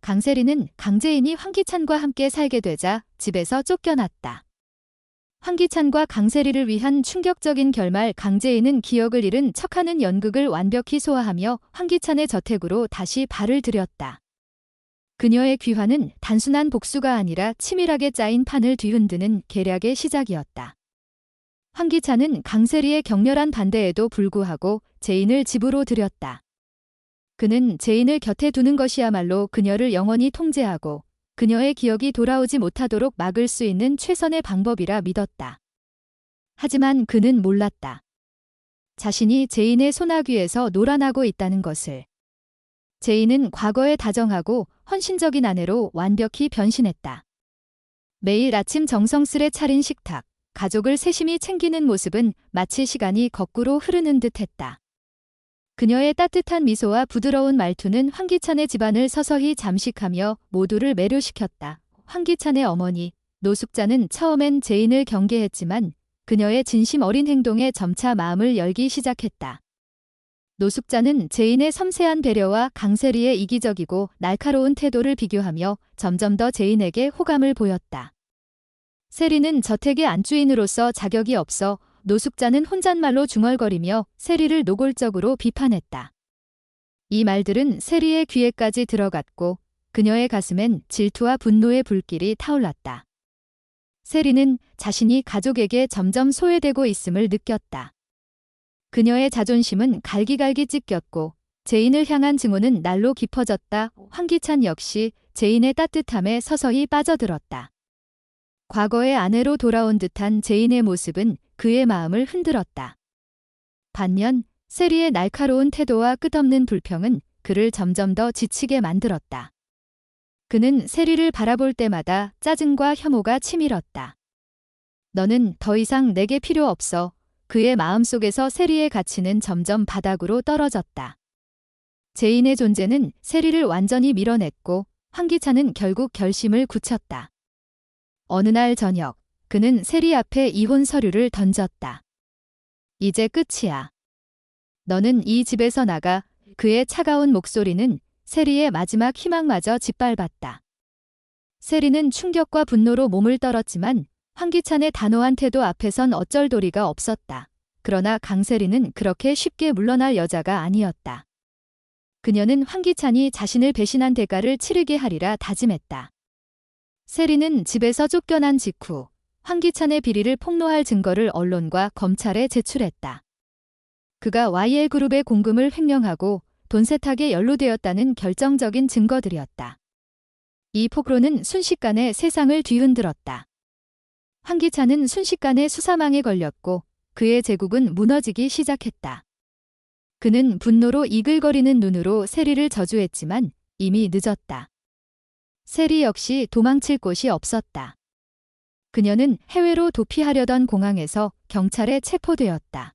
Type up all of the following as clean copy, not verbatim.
강세리는 강재인이 황기찬과 함께 살게 되자 집에서 쫓겨났다. 황기찬과 강세리를 위한 충격적인 결말. 강재인은 기억을 잃은 척하는 연극을 완벽히 소화하며 황기찬의 저택으로 다시 발을 들였다. 그녀의 귀환은 단순한 복수가 아니라 치밀하게 짜인 판을 뒤흔드는 계략의 시작이었다. 황기찬은 강세리의 격렬한 반대에도 불구하고 재인을 집으로 들였다. 그는 재인을 곁에 두는 것이야말로 그녀를 영원히 통제하고 그녀의 기억이 돌아오지 못하도록 막을 수 있는 최선의 방법이라 믿었다. 하지만 그는 몰랐다. 자신이 재인의 소나귀에서 놀아나고 있다는 것을. 재인은 과거에 다정하고 헌신적인 아내로 완벽히 변신했다. 매일 아침 정성스레 차린 식탁, 가족을 세심히 챙기는 모습은 마치 시간이 거꾸로 흐르는 듯했다. 그녀의 따뜻한 미소와 부드러운 말투는 황기찬의 집안을 서서히 잠식하며 모두를 매료시켰다. 황기찬의 어머니, 노숙자는 처음엔 재인을 경계했지만 그녀의 진심 어린 행동에 점차 마음을 열기 시작했다. 노숙자는 재인의 섬세한 배려와 강세리의 이기적이고 날카로운 태도를 비교하며 점점 더 재인에게 호감을 보였다. 세리는 저택의 안주인으로서 자격이 없어 노숙자는 혼잣말로 중얼거리며 세리를 노골적으로 비판했다. 이 말들은 세리의 귀에까지 들어갔고 그녀의 가슴엔 질투와 분노의 불길이 타올랐다. 세리는 자신이 가족에게 점점 소외되고 있음을 느꼈다. 그녀의 자존심은 갈기갈기 찢겼고 재인을 향한 증오는 날로 깊어졌다. 황기찬 역시 재인의 따뜻함에 서서히 빠져들었다. 과거의 아내로 돌아온 듯한 재인의 모습은 그의 마음을 흔들었다. 반면 세리의 날카로운 태도와 끝없는 불평은 그를 점점 더 지치게 만들었다. 그는 세리를 바라볼 때마다 짜증과 혐오가 치밀었다. 너는 더 이상 내게 필요 없어. 그의 마음속에서 세리의 가치는 점점 바닥으로 떨어졌다. 재인의 존재는 세리를 완전히 밀어냈고 황기찬은 결국 결심을 굳혔다. 어느 날 저녁, 그는 세리 앞에 이혼 서류를 던졌다. 이제 끝이야. 너는 이 집에서 나가. 그의 차가운 목소리는 세리의 마지막 희망마저 짓밟았다. 세리는 충격과 분노로 몸을 떨었지만 황기찬의 단호한 태도 앞에선 어쩔 도리가 없었다. 그러나 강세리는 그렇게 쉽게 물러날 여자가 아니었다. 그녀는 황기찬이 자신을 배신한 대가를 치르게 하리라 다짐했다. 세리는 집에서 쫓겨난 직후 황기찬의 비리를 폭로할 증거를 언론과 검찰에 제출했다. 그가 YL그룹의 공금을 횡령하고 돈 세탁에 연루되었다는 결정적인 증거들이었다. 이 폭로는 순식간에 세상을 뒤흔들었다. 황기찬은 순식간에 수사망에 걸렸고 그의 제국은 무너지기 시작했다. 그는 분노로 이글거리는 눈으로 세리를 저주했지만 이미 늦었다. 세리 역시 도망칠 곳이 없었다. 그녀는 해외로 도피하려던 공항에서 경찰에 체포되었다.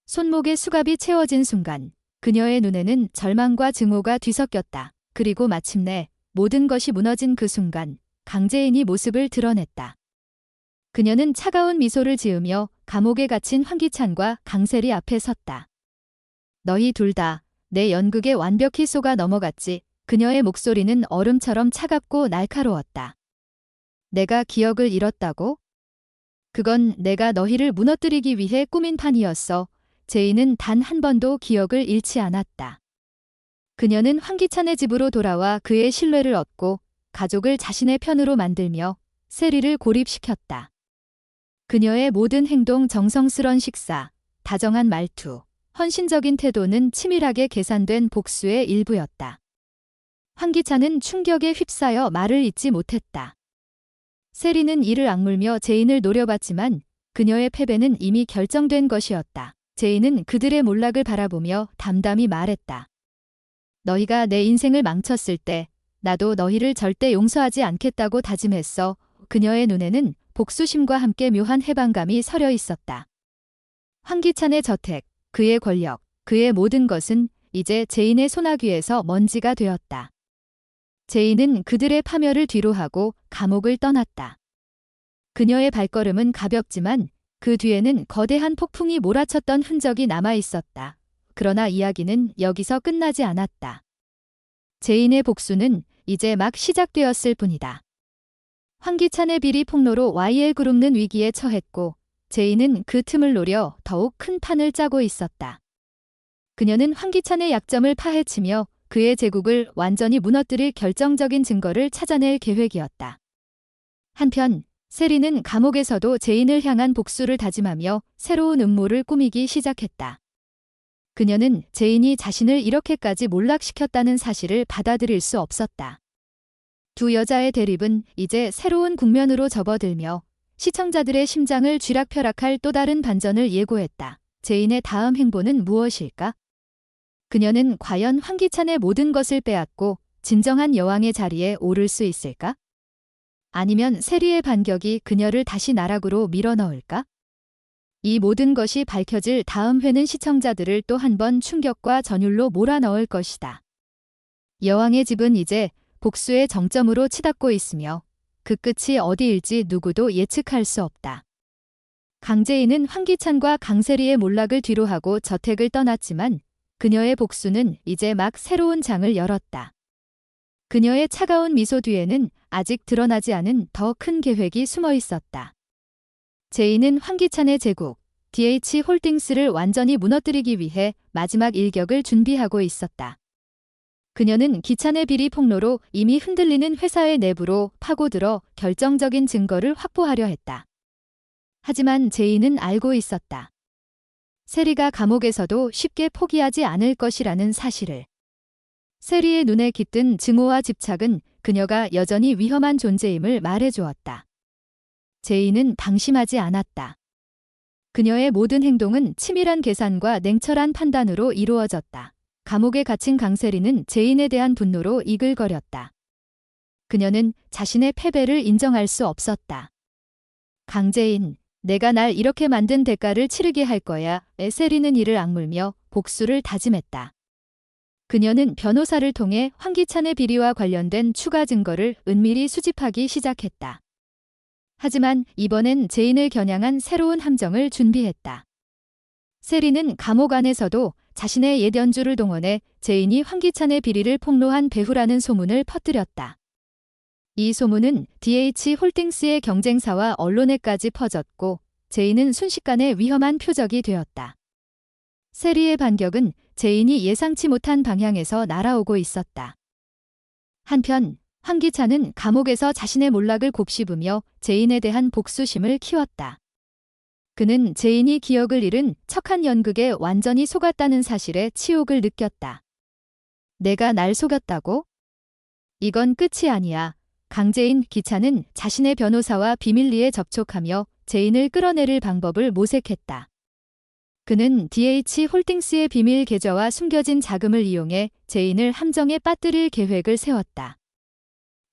손목에 수갑이 채워진 순간 그녀의 눈에는 절망과 증오가 뒤섞였다. 그리고 마침내 모든 것이 무너진 그 순간 강재인이 모습을 드러냈다. 그녀는 차가운 미소를 지으며 감옥에 갇힌 황기찬과 강세리 앞에 섰다. 너희 둘 다 내 연극에 완벽히 속아 넘어갔지. 그녀의 목소리는 얼음처럼 차갑고 날카로웠다. 내가 기억을 잃었다고? 그건 내가 너희를 무너뜨리기 위해 꾸민 판이었어. 재인은 단 한 번도 기억을 잃지 않았다. 그녀는 황기찬의 집으로 돌아와 그의 신뢰를 얻고 가족을 자신의 편으로 만들며 세리를 고립시켰다. 그녀의 모든 행동, 정성스런 식사, 다정한 말투, 헌신적인 태도는 치밀하게 계산된 복수의 일부였다. 황기찬은 충격에 휩싸여 말을 잇지 못했다. 세리는 이를 악물며 재인을 노려봤지만 그녀의 패배는 이미 결정된 것이었다. 재인은 그들의 몰락을 바라보며 담담히 말했다. 너희가 내 인생을 망쳤을 때 나도 너희를 절대 용서하지 않겠다고 다짐했어. 그녀의 눈에는 복수심과 함께 묘한 해방감이 서려 있었다. 황기찬의 저택, 그의 권력, 그의 모든 것은 이제 재인의 소나귀에서 먼지가 되었다. 재인은 그들의 파멸을 뒤로하고 감옥을 떠났다. 그녀의 발걸음은 가볍지만 그 뒤에는 거대한 폭풍이 몰아쳤던 흔적이 남아 있었다. 그러나 이야기는 여기서 끝나지 않았다. 재인의 복수는 이제 막 시작되었을 뿐이다. 황기찬의 비리 폭로로 YL그룹은 위기에 처했고 제이는 그 틈을 노려 더욱 큰 판을 짜고 있었다. 그녀는 황기찬의 약점을 파헤치며 그의 제국을 완전히 무너뜨릴 결정적인 증거를 찾아낼 계획이었다. 한편 세리는 감옥에서도 제인을 향한 복수를 다짐하며 새로운 음모를 꾸미기 시작했다. 그녀는 제인이 자신을 이렇게까지 몰락시켰다는 사실을 받아들일 수 없었다. 두 여자의 대립은 이제 새로운 국면으로 접어들며 시청자들의 심장을 쥐락펴락할 또 다른 반전을 예고했다. 제인의 다음 행보는 무엇일까? 그녀는 과연 황기찬의 모든 것을 빼앗고 진정한 여왕의 자리에 오를 수 있을까? 아니면 세리의 반격이 그녀를 다시 나락으로 밀어넣을까? 이 모든 것이 밝혀질 다음 회는 시청자들을 또 한 번 충격과 전율로 몰아넣을 것이다. 여왕의 집은 이제 복수의 정점으로 치닫고 있으며 그 끝이 어디일지 누구도 예측할 수 없다. 강제인은 황기찬과 강세리의 몰락을 뒤로하고 저택을 떠났지만 그녀의 복수는 이제 막 새로운 장을 열었다. 그녀의 차가운 미소 뒤에는 아직 드러나지 않은 더 큰 계획이 숨어 있었다. 제이는 황기찬의 제국, DH홀딩스를 완전히 무너뜨리기 위해 마지막 일격을 준비하고 있었다. 그녀는 기찬의 비리 폭로로 이미 흔들리는 회사의 내부로 파고들어 결정적인 증거를 확보하려 했다. 하지만 제이는 알고 있었다. 세리가 감옥에서도 쉽게 포기하지 않을 것이라는 사실을. 세리의 눈에 깃든 증오와 집착은 그녀가 여전히 위험한 존재임을 말해주었다. 제이는 방심하지 않았다. 그녀의 모든 행동은 치밀한 계산과 냉철한 판단으로 이루어졌다. 감옥에 갇힌 강세리는 제인에 대한 분노로 이글거렸다. 그녀는 자신의 패배를 인정할 수 없었다. 강제인, 내가 날 이렇게 만든 대가를 치르게 할 거야. 세리는 이를 악물며 복수를 다짐했다. 그녀는 변호사를 통해 황기찬의 비리와 관련된 추가 증거를 은밀히 수집하기 시작했다. 하지만 이번엔 제인을 겨냥한 새로운 함정을 준비했다. 세리는 감옥 안에서도 자신의 옛 연주를 동원해 제인이 황기찬의 비리를 폭로한 배후라는 소문을 퍼뜨렸다. 이 소문은 DH홀딩스의 경쟁사와 언론에까지 퍼졌고 제인은 순식간에 위험한 표적이 되었다. 세리의 반격은 제인이 예상치 못한 방향에서 날아오고 있었다. 한편 황기찬은 감옥에서 자신의 몰락을 곱씹으며 제인에 대한 복수심을 키웠다. 그는 제인이 기억을 잃은 척한 연극에 완전히 속았다는 사실에 치욕을 느꼈다. 내가 날 속였다고? 이건 끝이 아니야. 강제인 기찬은 자신의 변호사와 비밀리에 접촉하며 제인을 끌어내릴 방법을 모색했다. 그는 DH홀딩스의 비밀 계좌와 숨겨진 자금을 이용해 제인을 함정에 빠뜨릴 계획을 세웠다.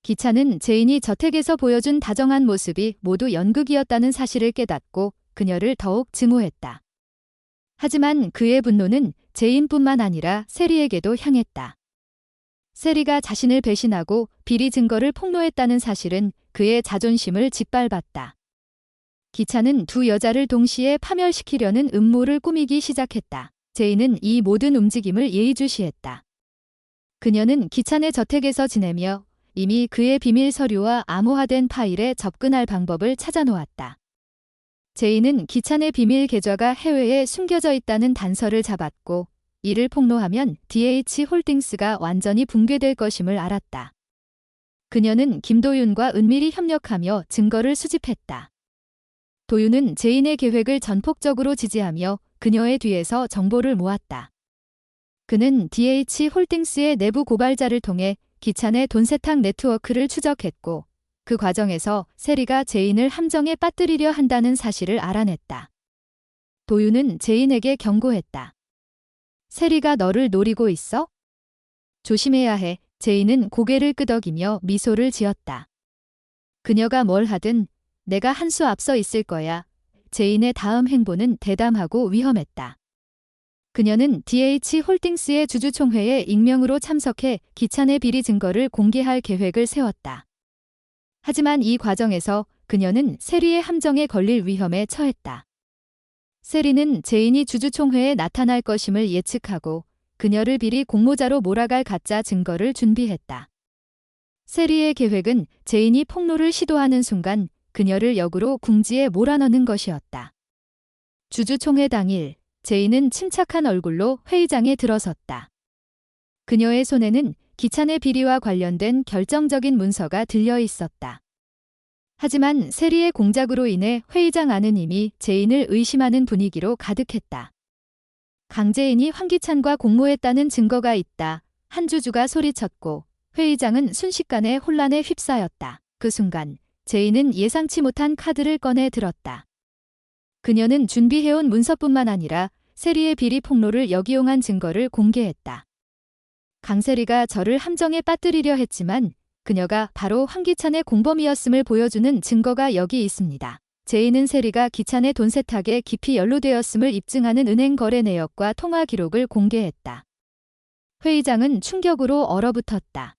기찬은 제인이 저택에서 보여준 다정한 모습이 모두 연극이었다는 사실을 깨닫고 그녀를 더욱 증오했다. 하지만 그의 분노는 제인뿐만 아니라 세리에게도 향했다. 세리가 자신을 배신하고 비리 증거를 폭로했다는 사실은 그의 자존심을 짓밟았다. 기찬은 두 여자를 동시에 파멸시키려는 음모를 꾸미기 시작했다. 제인은 이 모든 움직임을 예의주시했다. 그녀는 기찬의 저택에서 지내며 이미 그의 비밀 서류와 암호화된 파일에 접근할 방법을 찾아놓았다. 제인은 기찬의 비밀 계좌가 해외에 숨겨져 있다는 단서를 잡았고 이를 폭로하면 DH홀딩스가 완전히 붕괴될 것임을 알았다. 그녀는 김도윤과 은밀히 협력하며 증거를 수집했다. 도윤은 제인의 계획을 전폭적으로 지지하며 그녀의 뒤에서 정보를 모았다. 그는 DH홀딩스의 내부 고발자를 통해 기찬의 돈 세탁 네트워크를 추적했고 그 과정에서 세리가 제인을 함정에 빠뜨리려 한다는 사실을 알아냈다. 도윤은 제인에게 경고했다. 세리가 너를 노리고 있어? 조심해야 해. 제인은 고개를 끄덕이며 미소를 지었다. 그녀가 뭘 하든 내가 한 수 앞서 있을 거야. 제인의 다음 행보는 대담하고 위험했다. 그녀는 DH홀딩스의 주주총회에 익명으로 참석해 기찬의 비리 증거를 공개할 계획을 세웠다. 하지만 이 과정에서 그녀는 세리의 함정에 걸릴 위험에 처했다. 세리는 제인이 주주총회에 나타날 것임을 예측하고 그녀를 비리 공모자로 몰아갈 가짜 증거를 준비했다. 세리의 계획은 제인이 폭로를 시도하는 순간 그녀를 역으로 궁지에 몰아넣는 것이었다. 주주총회 당일 제인은 침착한 얼굴로 회의장에 들어섰다. 그녀의 손에는 기찬의 비리와 관련된 결정적인 문서가 들려 있었다. 하지만 세리의 공작으로 인해 회의장 안은 이미 제인을 의심하는 분위기로 가득했다. 강제인이 황기찬과 공모했다는 증거가 있다. 한 주주가 소리쳤고 회의장은 순식간에 혼란에 휩싸였다. 그 순간 제인은 예상치 못한 카드를 꺼내 들었다. 그녀는 준비해온 문서뿐만 아니라 세리의 비리 폭로를 역이용한 증거를 공개했다. 강세리가 저를 함정에 빠뜨리려 했지만 그녀가 바로 황기찬의 공범이었음을 보여주는 증거가 여기 있습니다. 제인은 세리가 기찬의 돈 세탁에 깊이 연루되었음을 입증하는 은행 거래 내역과 통화 기록을 공개했다. 회의장은 충격으로 얼어붙었다.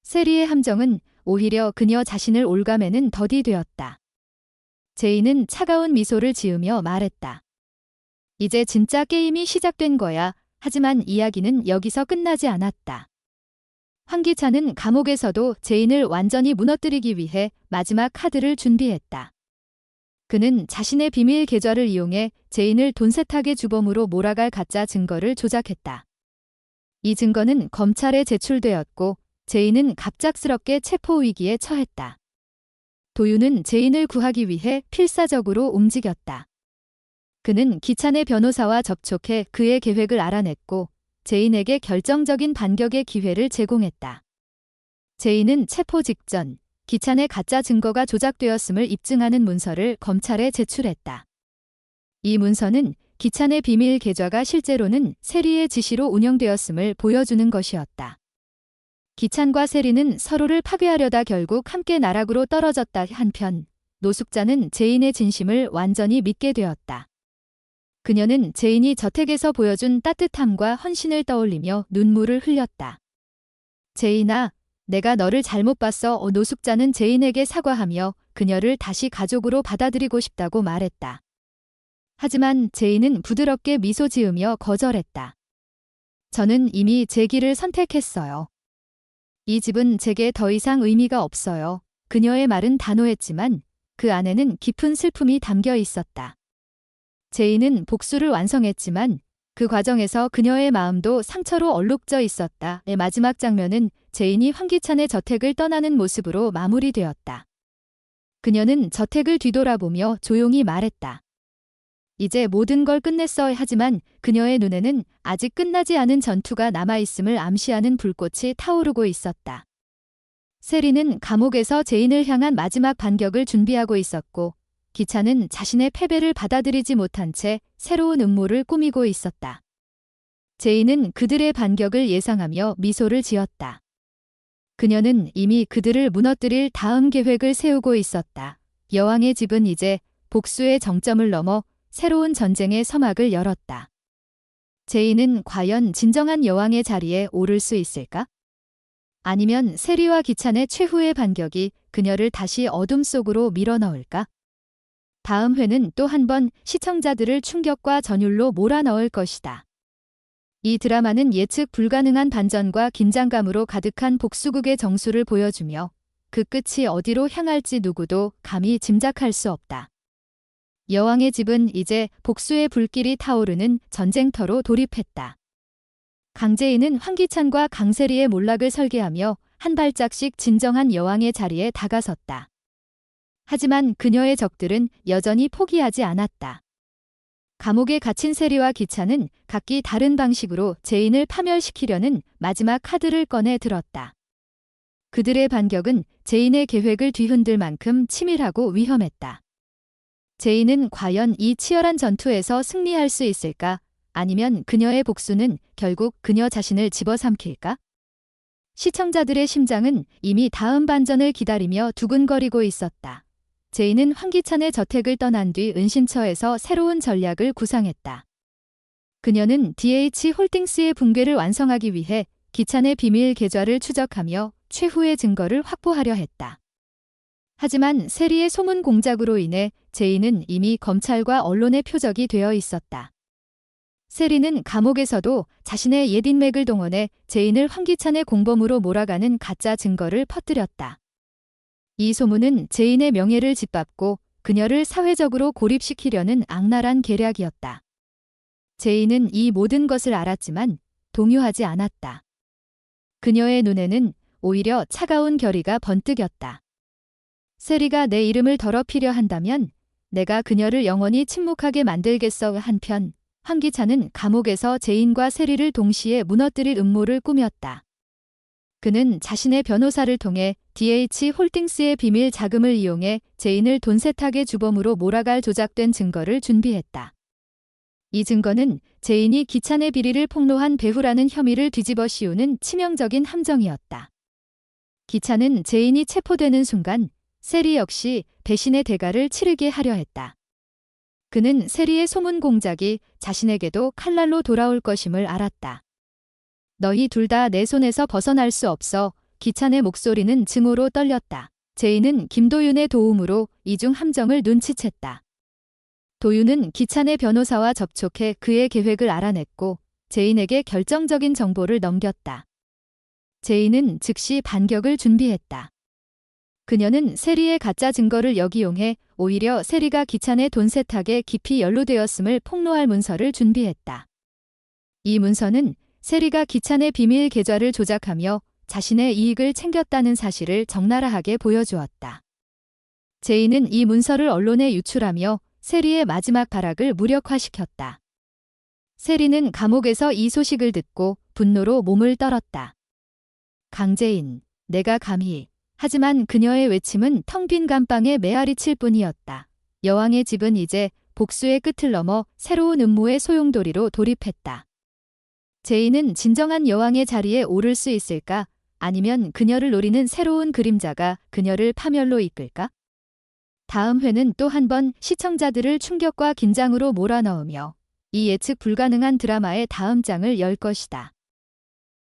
세리의 함정은 오히려 그녀 자신을 올가매는 덫이 되었다. 제인은 차가운 미소를 지으며 말했다. 이제 진짜 게임이 시작된 거야. 하지만 이야기는 여기서 끝나지 않았다. 황기찬은 감옥에서도 제인을 완전히 무너뜨리기 위해 마지막 카드를 준비했다. 그는 자신의 비밀 계좌를 이용해 제인을 돈 세탁의 주범으로 몰아갈 가짜 증거를 조작했다. 이 증거는 검찰에 제출되었고 제인은 갑작스럽게 체포 위기에 처했다. 도윤은 제인을 구하기 위해 필사적으로 움직였다. 그는 기찬의 변호사와 접촉해 그의 계획을 알아냈고 제인에게 결정적인 반격의 기회를 제공했다. 제인은 체포 직전 기찬의 가짜 증거가 조작되었음을 입증하는 문서를 검찰에 제출했다. 이 문서는 기찬의 비밀 계좌가 실제로는 세리의 지시로 운영되었음을 보여주는 것이었다. 기찬과 세리는 서로를 파괴하려다 결국 함께 나락으로 떨어졌다. 한편 노숙자는 제인의 진심을 완전히 믿게 되었다. 그녀는 제인이 저택에서 보여준 따뜻함과 헌신을 떠올리며 눈물을 흘렸다. 제인아, 내가 너를 잘못 봤어. 노숙자는 제인에게 사과하며 그녀를 다시 가족으로 받아들이고 싶다고 말했다. 하지만 제인은 부드럽게 미소 지으며 거절했다. 저는 이미 제 길을 선택했어요. 이 집은 제게 더 이상 의미가 없어요. 그녀의 말은 단호했지만 그 안에는 깊은 슬픔이 담겨 있었다. 제인은 복수를 완성했지만 그 과정에서 그녀의 마음도 상처로 얼룩져 있었다. 마지막 장면은 제인이 황기찬의 저택을 떠나는 모습으로 마무리되었다. 그녀는 저택을 뒤돌아보며 조용히 말했다. 이제 모든 걸 끝냈어. 하지만 그녀의 눈에는 아직 끝나지 않은 전투가 남아있음을 암시하는 불꽃이 타오르고 있었다. 세리는 감옥에서 제인을 향한 마지막 반격을 준비하고 있었고 기찬은 자신의 패배를 받아들이지 못한 채 새로운 음모를 꾸미고 있었다. 제인은 그들의 반격을 예상하며 미소를 지었다. 그녀는 이미 그들을 무너뜨릴 다음 계획을 세우고 있었다. 여왕의 집은 이제 복수의 정점을 넘어 새로운 전쟁의 서막을 열었다. 제인은 과연 진정한 여왕의 자리에 오를 수 있을까? 아니면 세리와 기찬의 최후의 반격이 그녀를 다시 어둠 속으로 밀어넣을까? 다음 회는 또 한 번 시청자들을 충격과 전율로 몰아넣을 것이다. 이 드라마는 예측 불가능한 반전과 긴장감으로 가득한 복수극의 정수를 보여주며 그 끝이 어디로 향할지 누구도 감히 짐작할 수 없다. 여왕의 집은 이제 복수의 불길이 타오르는 전쟁터로 돌입했다. 강제인은 황기찬과 강세리의 몰락을 설계하며 한 발짝씩 진정한 여왕의 자리에 다가섰다. 하지만 그녀의 적들은 여전히 포기하지 않았다. 감옥에 갇힌 세리와 기찬은 각기 다른 방식으로 제인을 파멸시키려는 마지막 카드를 꺼내 들었다. 그들의 반격은 제인의 계획을 뒤흔들 만큼 치밀하고 위험했다. 제인은 과연 이 치열한 전투에서 승리할 수 있을까? 아니면 그녀의 복수는 결국 그녀 자신을 집어삼킬까? 시청자들의 심장은 이미 다음 반전을 기다리며 두근거리고 있었다. 제인은 황기찬의 저택을 떠난 뒤 은신처에서 새로운 전략을 구상했다. 그녀는 DH홀딩스의 붕괴를 완성하기 위해 기찬의 비밀 계좌를 추적하며 최후의 증거를 확보하려 했다. 하지만 세리의 소문 공작으로 인해 제인은 이미 검찰과 언론의 표적이 되어 있었다. 세리는 감옥에서도 자신의 옛 인맥을 동원해 제인을 황기찬의 공범으로 몰아가는 가짜 증거를 퍼뜨렸다. 이 소문은 제인의 명예를 짓밟고 그녀를 사회적으로 고립시키려는 악랄한 계략이었다. 제인은 이 모든 것을 알았지만 동요하지 않았다. 그녀의 눈에는 오히려 차가운 결의가 번뜩였다. 세리가 내 이름을 더럽히려 한다면 내가 그녀를 영원히 침묵하게 만들겠어. 한편 황기찬은 감옥에서 제인과 세리를 동시에 무너뜨릴 음모를 꾸몄다. 그는 자신의 변호사를 통해 DH홀딩스의 비밀 자금을 이용해 제인을 돈 세탁의 주범으로 몰아갈 조작된 증거를 준비했다. 이 증거는 제인이 기찬의 비리를 폭로한 배후라는 혐의를 뒤집어 씌우는 치명적인 함정이었다. 기찬은 제인이 체포되는 순간 세리 역시 배신의 대가를 치르게 하려 했다. 그는 세리의 소문 공작이 자신에게도 칼날로 돌아올 것임을 알았다. 너희 둘 다 내 손에서 벗어날 수 없어. 기찬의 목소리는 증오로 떨렸다. 제인은 김도윤의 도움으로 이중 함정을 눈치챘다. 도윤은 기찬의 변호사와 접촉해 그의 계획을 알아냈고 제인에게 결정적인 정보를 넘겼다. 제인은 즉시 반격을 준비했다. 그녀는 세리의 가짜 증거를 역이용해 오히려 세리가 기찬의 돈 세탁에 깊이 연루되었음을 폭로할 문서를 준비했다. 이 문서는 세리가 기찬의 비밀 계좌를 조작하며 자신의 이익을 챙겼다는 사실을 적나라하게 보여주었다. 제인은 이 문서를 언론에 유출하며 세리의 마지막 발악을 무력화시켰다. 세리는 감옥에서 이 소식을 듣고 분노로 몸을 떨었다. 강제인, 내가 감히. 하지만 그녀의 외침은 텅 빈 감방에 메아리칠 뿐이었다. 여왕의 집은 이제 복수의 끝을 넘어 새로운 음모의 소용돌이로 돌입했다. 제인은 진정한 여왕의 자리에 오를 수 있을까? 아니면 그녀를 노리는 새로운 그림자가 그녀를 파멸로 이끌까? 다음 회는 또 한 번 시청자들을 충격과 긴장으로 몰아넣으며 이 예측 불가능한 드라마의 다음 장을 열 것이다.